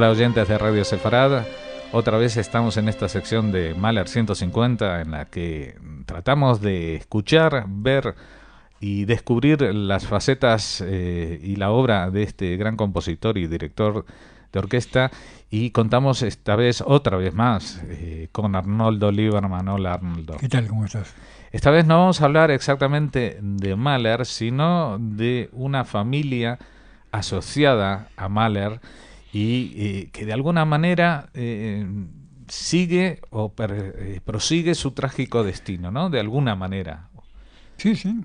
Hola oyentes de Radio Sefarad, otra vez estamos en esta sección de Mahler 150 en la que tratamos de escuchar, ver y descubrir las facetas y la obra de este gran compositor y director de orquesta, y contamos esta vez, otra vez más, con Arnoldo Lieberman. Hola Arnoldo. ¿Qué tal? ¿Cómo estás? Esta vez no vamos a hablar exactamente de Mahler, sino de una familia asociada a Mahler y que de alguna manera sigue o prosigue su trágico destino, ¿no? De alguna manera. Sí, sí.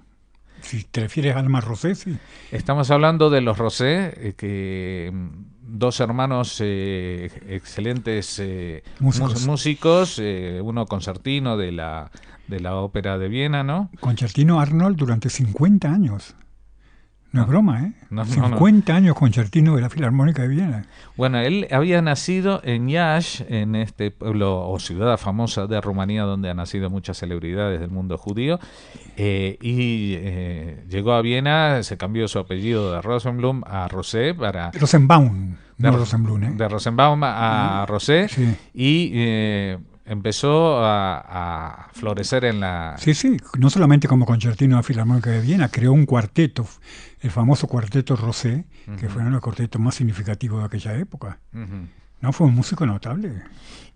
Si te refieres a Alma Rosé, sí. Estamos hablando de los Rosé, que dos hermanos excelentes músicos, uno concertino de la ópera de Viena, ¿no? Concertino Arnold durante 50 años. No es broma, ¿eh? No, 50 años concertino de la Filarmónica de Viena. Bueno, él había nacido en Iași, en este pueblo o ciudad famosa de Rumanía, donde han nacido muchas celebridades del mundo judío, y llegó a Viena, se cambió su apellido de Rosenblum a Rosé para... Rosenbaum, no Rosenblum, ¿eh? De Rosenbaum a Rosé, sí. Y empezó a florecer en la... Sí, sí, no solamente como concertino de la Filarmónica de Viena, creó un cuarteto, el famoso cuarteto Rosé, que fue uno de los cuartetos más significativos de aquella época. No, fue un músico notable.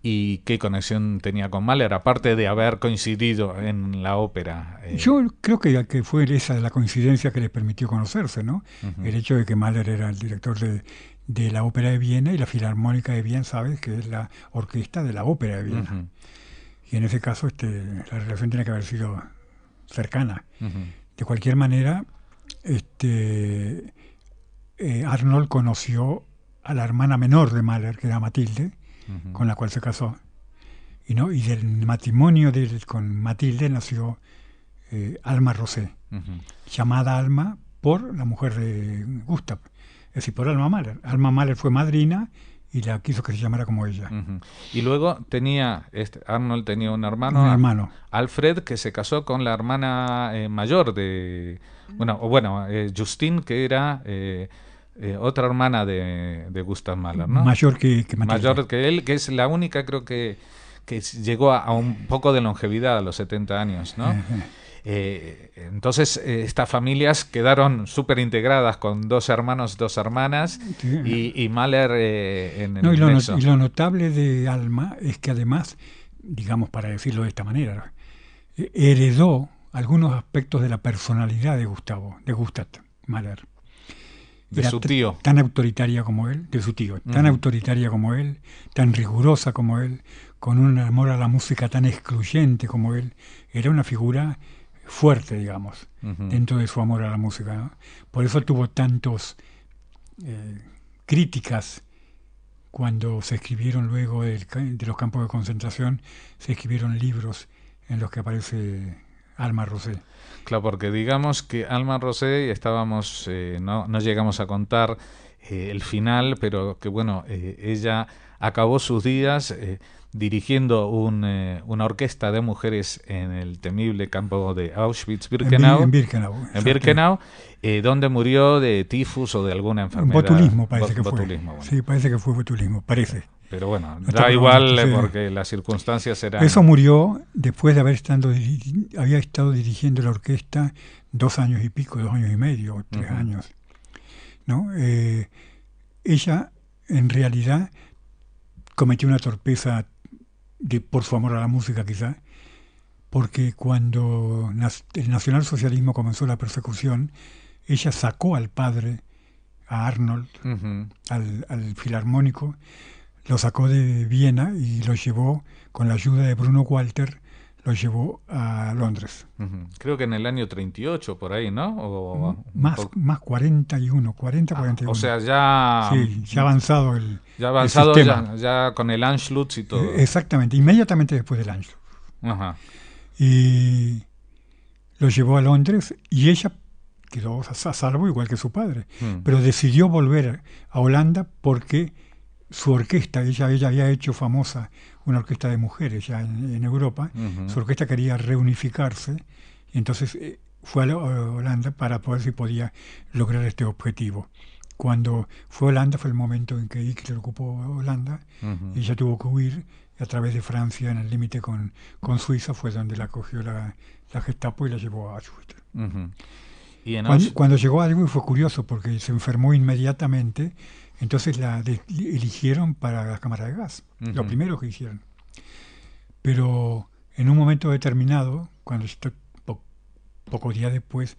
¿Y qué conexión tenía con Mahler, aparte de haber coincidido en la ópera? Yo creo que fue esa la coincidencia que les permitió conocerse, ¿no? El hecho de que Mahler era el director de la ópera de Viena, y la Filarmónica de Viena, sabes, que es la orquesta de la ópera de Viena. Y en ese caso la relación tiene que haber sido cercana. De cualquier manera, Arnold conoció a la hermana menor de Mahler, que era Matilde, con la cual se casó. Y del matrimonio con Matilde nació Alma Rosé, llamada Alma por la mujer de Gustav, es decir, por Alma Mahler. Alma Mahler fue madrina y la quiso que se llamara como ella. Y luego Arnold tenía un hermano, Alfred, que se casó con la hermana mayor de... Justine, que era otra hermana de Gustav Mahler, ¿no? Mayor que Matilde. Mayor que él, que es la única, creo que llegó a un poco de longevidad a los 70 años, ¿no? Entonces estas familias quedaron súper integradas con dos hermanos, dos hermanas, y Mahler en el nexo. Y lo notable de Alma es que además, digamos, para decirlo de esta manera, heredó algunos aspectos de la personalidad de Gustav Mahler. De su tío. Tan autoritaria como él, de su tío, tan autoritaria como él, tan rigurosa como él, con un amor a la música tan excluyente como él. Era una figura fuerte, digamos, dentro de su amor a la música, ¿no? Por eso tuvo tantos críticas cuando se escribieron luego de los campos de concentración, se escribieron libros en los que aparece Alma Rosé. Claro, porque digamos que Alma Rosé estábamos, no llegamos a contar el final, pero que bueno, ella acabó sus días dirigiendo una orquesta de mujeres en el temible campo de Auschwitz-Birkenau, en Birkenau, donde murió de tifus o de alguna enfermedad. Botulismo parece que fue. Bueno. Sí, parece que fue botulismo, parece. Pero bueno, da igual, porque las circunstancias eran... Eso murió después de había estado dirigiendo la orquesta 2 años y pico, 2 años y medio, 3 años, ¿no? Ella, en realidad, cometió una torpeza por su amor a la música, quizá, porque cuando el nacionalsocialismo comenzó la persecución, ella sacó al padre, a Arnold, al filarmónico, lo sacó de Viena y lo llevó, con la ayuda de Bruno Walter, lo llevó a Londres. Creo que en el año 38, por ahí, ¿no? Más 41. O sea, ya... Sí, ya avanzado el sistema. Ya con el Anschluss y todo. Exactamente, inmediatamente después del Anschluss. Y lo llevó a Londres y ella quedó a salvo, igual que su padre. Pero decidió volver a Holanda porque su orquesta, ella había hecho famosa una orquesta de mujeres ya en Europa, su orquesta quería reunificarse, y entonces fue a Holanda para ver si podía lograr este objetivo. cuando fue a Holanda fue el momento en que Hitler ocupó Holanda, y ella tuvo que huir a través de Francia en el límite con Suiza, fue donde la cogió la Gestapo y la llevó a Auschwitz. Y cuando llegó a Auschwitz fue curioso porque se enfermó inmediatamente, entonces la eligieron para la cámara de gas, lo primero que hicieron. Pero en un momento determinado, cuando pocos días después,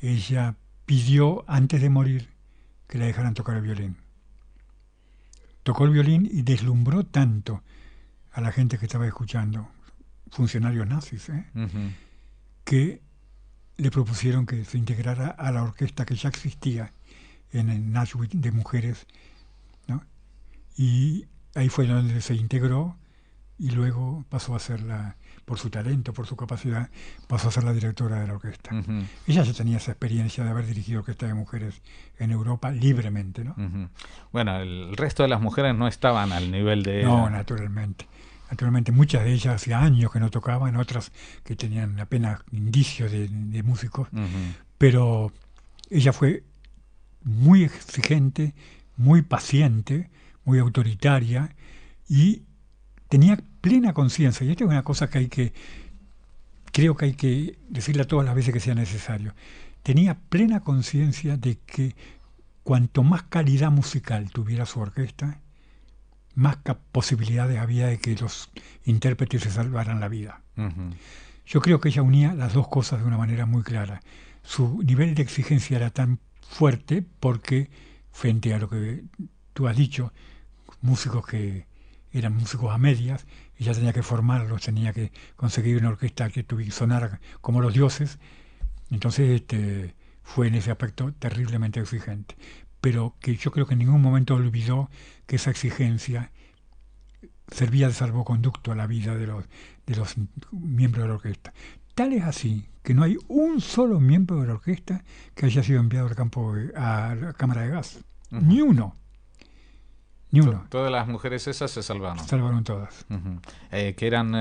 ella pidió antes de morir que la dejaran tocar el violín. Tocó el violín y deslumbró tanto a la gente que estaba escuchando, funcionarios nazis, que le propusieron que se integrara a la orquesta que ya existía en Auschwitz de mujeres, ¿no? Y ahí fue donde se integró y luego pasó a ser por su talento, por su capacidad, pasó a ser la directora de la orquesta. Ella ya tenía esa experiencia de haber dirigido orquestas de mujeres en Europa libremente, ¿no? Bueno, el resto de las mujeres no estaban al nivel de ella. No, naturalmente. Naturalmente, muchas de ellas hacía años que no tocaban, otras que tenían apenas indicios de músicos, pero ella fue muy exigente, muy paciente, muy autoritaria y tenía plena conciencia, y esto es una cosa que creo que hay que decirla todas las veces que sea necesario. Tenía plena conciencia de que cuanto más calidad musical tuviera su orquesta, más posibilidades había de que los intérpretes se salvaran la vida. Yo creo que ella unía las dos cosas de una manera muy clara. Su nivel de exigencia era tan fuerte porque, frente a lo que tú has dicho, músicos que eran músicos a medias, ella tenía que formarlos, tenía que conseguir una orquesta que sonara como los dioses. Entonces fue en ese aspecto terriblemente exigente. Pero que yo creo que en ningún momento olvidó que esa exigencia servía de salvoconducto a la vida de los miembros de la orquesta. Tal es así que no hay un solo miembro de la orquesta que haya sido enviado a la cámara de gas. Ni uno. Ni uno. Todas las mujeres esas se salvaron. Se salvaron todas. Que eran,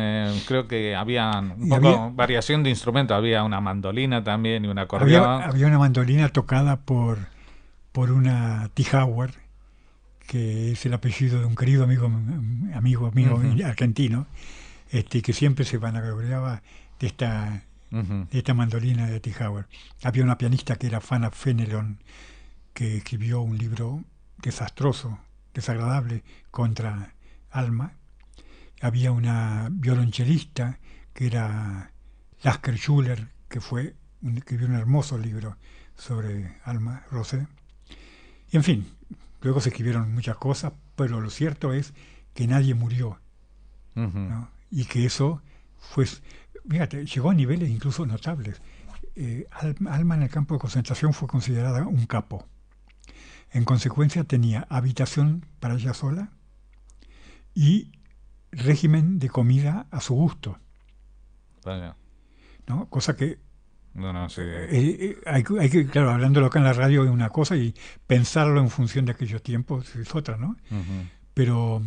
creo que había un poco variación de instrumentos. Había una mandolina también y un acordeón. Había una mandolina tocada por una T-Howard, que es el apellido de un querido amigo argentino, que siempre se vanagloriaba de esta mandolina de T-Howard. Había una pianista que era Fana Fenelon, que escribió un libro desastroso, desagradable, contra Alma. Había una violonchelista que era Lasker Schuller, que escribió un hermoso libro sobre Alma Rosé. Y en fin, luego se escribieron muchas cosas, pero lo cierto es que nadie murió, ¿no? Y que eso fíjate, llegó a niveles incluso notables. Alma en el campo de concentración fue considerada un capo. En consecuencia tenía habitación para ella sola y régimen de comida a su gusto. Vaya. ¿No? Cosa que sí. hay que, claro, hablándolo acá en la radio es una cosa y pensarlo en función de aquellos tiempos es otra, ¿no? Pero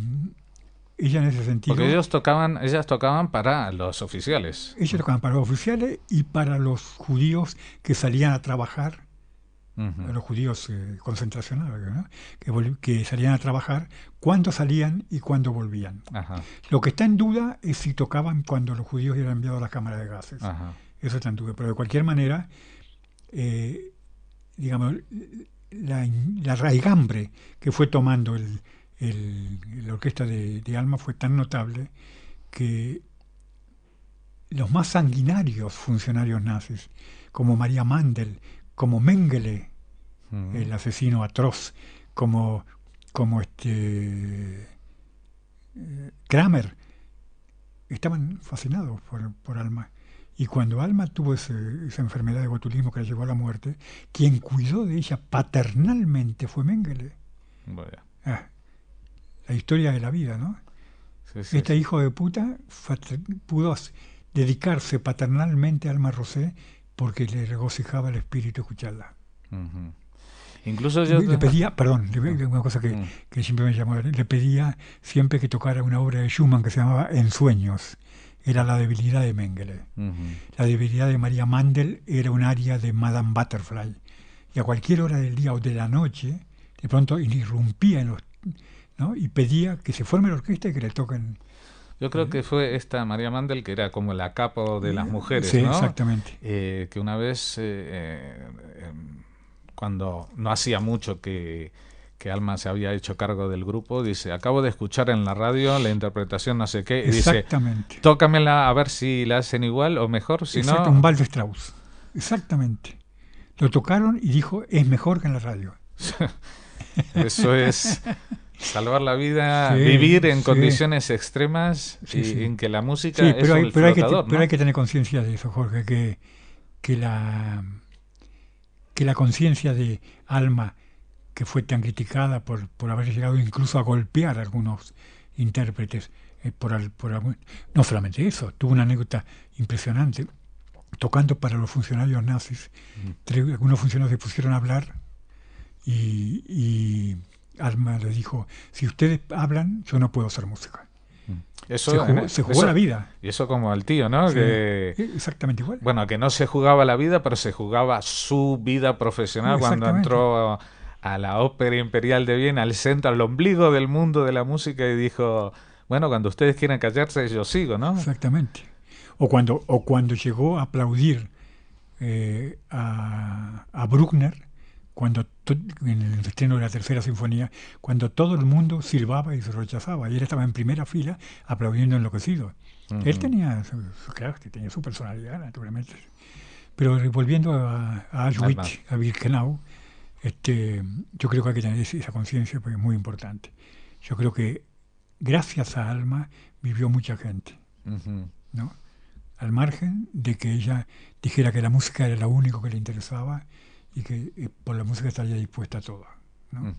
ella en ese sentido... Porque ellas tocaban para los oficiales. Ellos tocaban para los oficiales y para los judíos que salían a trabajar, los judíos concentracionales, ¿no? Que salían a trabajar, cuándo salían y cuándo volvían. Lo que está en duda es si tocaban cuando los judíos eran enviados a la cámara de gases. Eso está en duda, pero de cualquier manera, digamos, la raigambre que fue tomando la orquesta de Alma fue tan notable que los más sanguinarios funcionarios nazis, como María Mandel, como Mengele, el asesino atroz, como Kramer, estaban fascinados por Alma. Y cuando Alma tuvo esa enfermedad de botulismo que la llevó a la muerte, quien cuidó de ella paternalmente fue Mengele. La historia de la vida, ¿no? Sí, hijo de puta pudo dedicarse paternalmente a Alma Rosé porque le regocijaba el espíritu escucharla. Incluso yo le pedía, una cosa que siempre me llamó, le pedía siempre que tocara una obra de Schumann que se llamaba Ensueños. Era la debilidad de Mengele. La debilidad de María Mandel era un aria de Madame Butterfly. Y a cualquier hora del día o de la noche de pronto irrumpía ¿no? Y pedía que se forme la orquesta y que le toquen. Yo creo que fue esta María Mandel, que era como la capo de las mujeres, sí, ¿no? Exactamente. Que una vez, cuando no hacía mucho que Alma se había hecho cargo del grupo, dice, acabo de escuchar en la radio la interpretación no sé qué, y dice, tócamela a ver si la hacen igual o mejor, si no... Un Waldo Strauss, exactamente. Lo tocaron y dijo, es mejor que en la radio. Eso es... salvar la vida, vivir en condiciones extremas y en que la música es el flotador, pero hay que tener conciencia de eso, Jorge, que la conciencia de Alma, que fue tan criticada por haber llegado incluso a golpear a algunos intérpretes, no solamente eso, tuvo una anécdota impresionante, tocando para los funcionarios nazis. Algunos funcionarios se pusieron a hablar y Alma le dijo, si ustedes hablan, yo no puedo hacer música. Se jugó la vida. Y eso como al tío, ¿no? Sí, que, exactamente igual. Bueno, que no se jugaba la vida, pero se jugaba su vida profesional cuando entró a la Ópera Imperial de Viena, al centro, al ombligo del mundo de la música, y dijo, bueno, cuando ustedes quieran callarse, yo sigo, ¿no? Exactamente. O cuando llegó a aplaudir a Bruckner, en el estreno de la Tercera Sinfonía, cuando todo el mundo silbaba y se rechazaba, y él estaba en primera fila aplaudiendo enloquecido. Él tenía su carácter, tenía su personalidad, naturalmente. Pero volviendo a Auschwitz, a Birkenau, yo creo que hay que tener esa conciencia porque es muy importante. Yo creo que gracias a Alma vivió mucha gente, ¿no? Al margen de que ella dijera que la música era lo único que le interesaba y que por la música estaría dispuesta a todo, ¿no?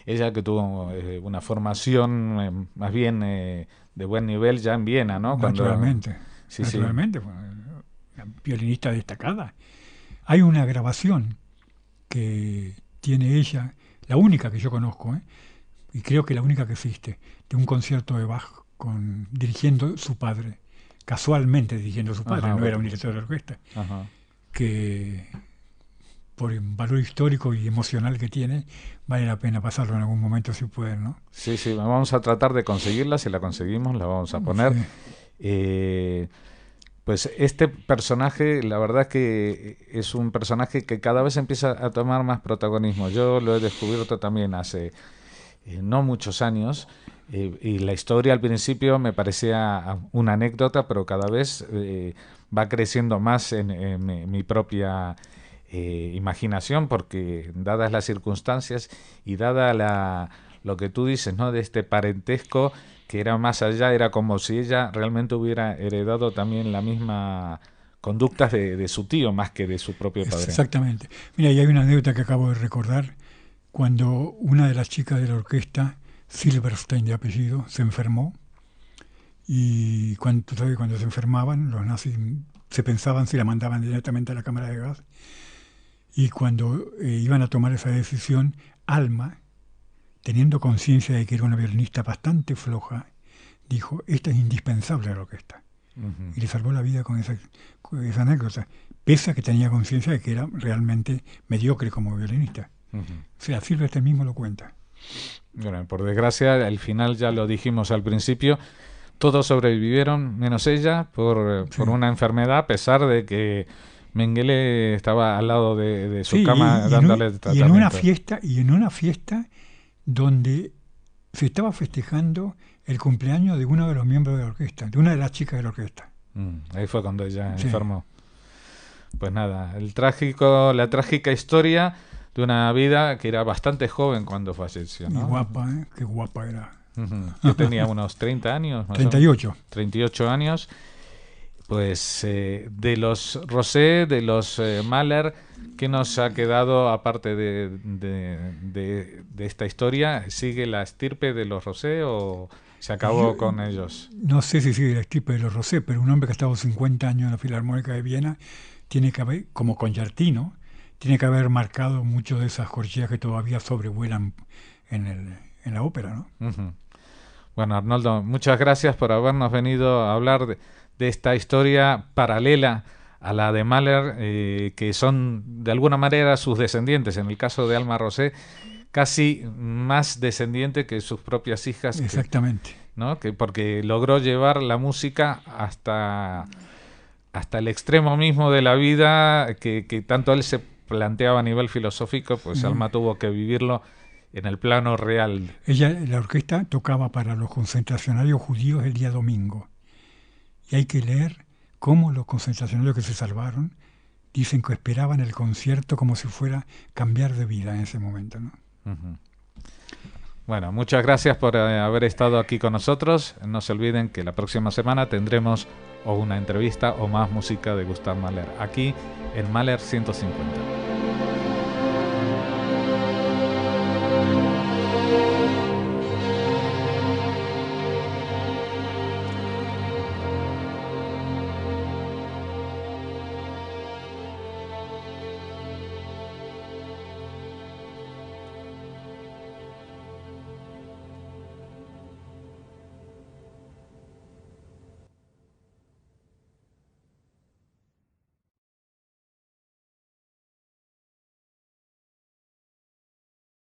Ella que tuvo una formación más bien de buen nivel ya en Viena, ¿no? Naturalmente, naturalmente, fue una violinista destacada. Hay una grabación que tiene ella, la única que yo conozco, y creo que la única que existe, de un concierto de Bach dirigiendo su padre, casualmente dirigiendo su padre, no era un director de orquesta, que por el valor histórico y emocional que tiene, vale la pena pasarlo en algún momento si pueden, ¿no? Sí, vamos a tratar de conseguirla, si la conseguimos la vamos a poner. Sí. Pues este personaje, la verdad que es un personaje que cada vez empieza a tomar más protagonismo. Yo lo he descubierto también hace no muchos años, y la historia al principio me parecía una anécdota, pero cada vez va creciendo más en mi propia imaginación, porque dadas las circunstancias y dada lo que tú dices, ¿no? De este parentesco que era más allá, era como si ella realmente hubiera heredado también la misma conducta de su tío más que de su propio padre. Exactamente. Mira, y hay una anécdota que acabo de recordar, cuando una de las chicas de la orquesta, Silberstein de apellido, se enfermó, y cuando se enfermaban, los nazis se pensaban si la mandaban directamente a la cámara de gas, y cuando iban a tomar esa decisión, Alma, teniendo conciencia de que era una violinista bastante floja, dijo, esta es indispensable a la orquesta. Y le salvó la vida con esa anécdota, pese a que tenía conciencia de que era realmente mediocre como violinista. O sea, Silverstein mismo lo cuenta. Bueno, por desgracia, al final ya lo dijimos al principio, todos sobrevivieron, menos ella, por una enfermedad, a pesar de que Mengele estaba al lado de su cama dándole tratamiento. Y en una fiesta donde se estaba festejando el cumpleaños de uno de los miembros de la orquesta, de una de las chicas de la orquesta. Ahí fue cuando ella enfermó. Pues nada, la trágica historia de una vida que era bastante joven cuando falleció, ¿no? Y guapa, qué guapa era. Que tenía unos 30 años. 38. 38 años. Pues de los Rosé, de los Mahler, ¿qué nos ha quedado aparte de esta historia? ¿Sigue la estirpe de los Rosé o se acabó con ellos? No sé si sigue la estirpe de los Rosé, pero un hombre que ha estado 50 años en la Filarmónica de Viena tiene que haber, como Concertino, tiene que haber marcado mucho de esas corcheas que todavía sobrevuelan en la ópera, ¿no? Bueno, Arnoldo, muchas gracias por habernos venido a hablar de esta historia paralela a la de Mahler, que son de alguna manera sus descendientes, en el caso de Alma Rosé, casi más descendiente que sus propias hijas. Exactamente. ¿No? Porque logró llevar la música hasta el extremo mismo de la vida que tanto él se planteaba a nivel filosófico, pues Alma tuvo que vivirlo en el plano real. La orquesta tocaba para los concentracionarios judíos el día domingo. Y hay que leer cómo los concentracionarios que se salvaron dicen que esperaban el concierto como si fuera cambiar de vida en ese momento, ¿no? Uh-huh. Bueno, muchas gracias por haber estado aquí con nosotros. No se olviden que la próxima semana tendremos o una entrevista o más música de Gustav Mahler aquí en Mahler 150.